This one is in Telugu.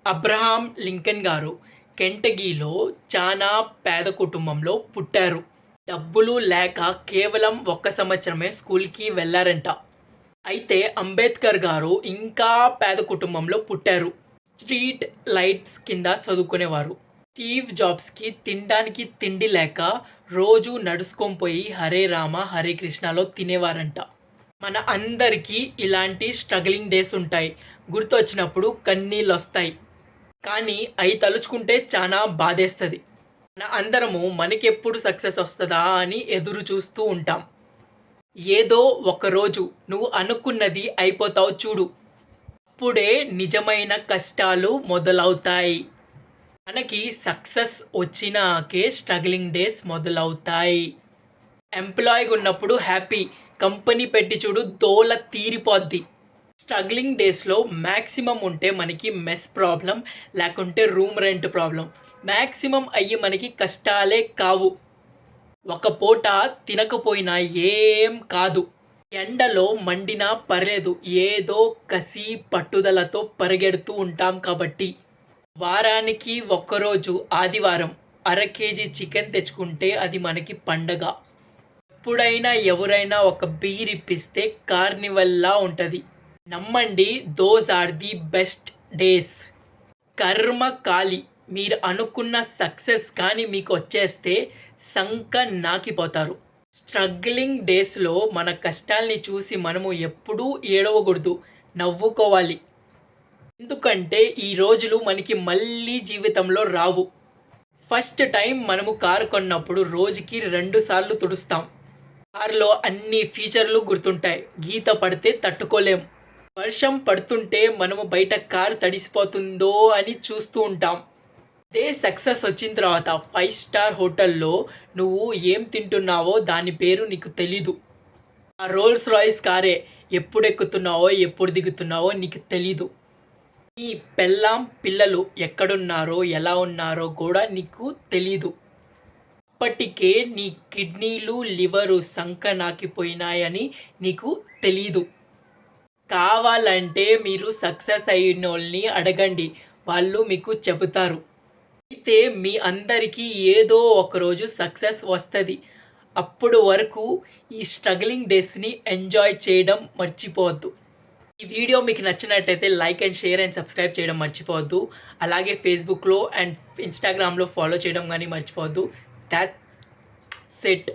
అబ్రహాం లింకన్ గారు కెంటకీలో చాలా పేద కుటుంబంలో పుట్టారు. డబ్బులు లేక కేవలం 1 సంవత్సరమే స్కూల్‌కి వెళ్లారంట. అయితే అంబేద్కర్ గారు ఇంకా పేద కుటుంబంలో పుట్టారు. స్ట్రీట్ లైట్స్ కింద చదువుకునేవారు. స్టీవ్ జాబ్స్‌కి తినడానికి తిండి లేక రోజూ నడుచుకొని పోయి హరే రామ హరే కృష్ణలో తినేవారంట. మన అందరికీ ఇలాంటి స్ట్రగలింగ్ డేస్ ఉంటాయి. గుర్తొచ్చినప్పుడు కన్నీళ్ళొస్తాయి. కానీ అయి తలుచుకుంటే చానా బాధేస్తది. మన అందరము మనకెప్పుడు సక్సెస్ వస్తదా అని ఎదురు చూస్తూ ఉంటాం. ఏదో ఒకరోజు నువ్వు అనుకున్నది అయిపోతావు చూడు. అప్పుడే నిజమైన కష్టాలు మొదలవుతాయి. మనకి సక్సెస్ వచ్చినాకే స్ట్రగలింగ్ డేస్ మొదలవుతాయి. ఎంప్లాయ్‌గా ఉన్నప్పుడు హ్యాపీ. కంపెనీ పెట్టి చూడు దోల తీరిపోద్ది. స్ట్రగ్లింగ్ డేస్‌లో మాక్సిమం ఉంటే మనకి మెస్ ప్రాబ్లమ్, లేకుంటే రూమ్ రెంట్ ప్రాబ్లమ్. మాక్సిమం అయ్యి మనకి కష్టాలే కావు. ఒక పూట తినకపోయినా ఏం కాదు. ఎండలో మండినా పర్లేదు. ఏదో కసి, పట్టుదలతో పరిగెడుతూ ఉంటాం కాబట్టి. వారానికి ఒక్కరోజు ఆదివారం అర కేజీ చికెన్ తెచ్చుకుంటే అది మనకి పండగ. ఎప్పుడైనా ఎవరైనా ఒక బీర్ ఇప్పిస్తే కార్నివల్‌లా ఉంటది. నమ్మండి, those are the best days. కర్మ కాలి. మీరు అనుకున్న సక్సెస్ కానీ మీకొచ్చేస్తే సంక నాకిపోతారు. స్ట్రగ్లింగ్ డేస్‌లో మన కష్టాల్ని చూసి మనము ఎప్పుడూ ఏడవకూడదు. నవ్వుకోవాలి. ఎందుకంటే ఈ రోజులు మనకి మళ్ళీ జీవితంలో రావు. ఫస్ట్ టైం మనము కారు కొన్నప్పుడు రోజుకి 2 సార్లు తుడుస్తాం. కారులో అన్ని ఫీచర్లు గుర్తుంటాయి. గీత పడితే తట్టుకోలేం. వర్షం పడుతుంటే మనము బయట కారు తడిసిపోతుందో అని చూస్తూ ఉంటాం. అదే సక్సెస్ వచ్చిన తర్వాత 5 స్టార్ హోటల్‌లో నువ్వు ఏం తింటున్నావో దాని పేరు నీకు తెలీదు. ఆ రోల్స్ రాయ్స్ కారే ఎప్పుడెక్కుతున్నావో, ఎప్పుడు దిగుతున్నావో నీకు తెలీదు. నీ పెళ్ళాం, పిల్లలు ఎక్కడున్నారో, ఎలా ఉన్నారో కూడా నీకు తెలీదు. అప్పటికే నీ కిడ్నీలు, లివరు సంక నాకిపోయినాయని నీకు తెలీదు. కావాలంటే మీరు సక్సెస్ అయినోళ్ళని అడగండి. వాళ్ళు మీకు చెబుతారు. అయితే మీ అందరికీ ఏదో ఒకరోజు సక్సెస్ వస్తది. అప్పుడు వరకు ఈ స్ట్రగలింగ్ డేస్‌ని ఎంజాయ్ చేయడం మర్చిపోవద్దు. ఈ వీడియో మీకు నచ్చినట్టయితే like and share and subscribe చేయడం మర్చిపోవద్దు. అలాగే ఫేస్‌బుక్‌లో అండ్ ఇన్‌స్టాగ్రామ్‌లో ఫాలో చేయడం గానీ మర్చిపోవద్దు. That's it.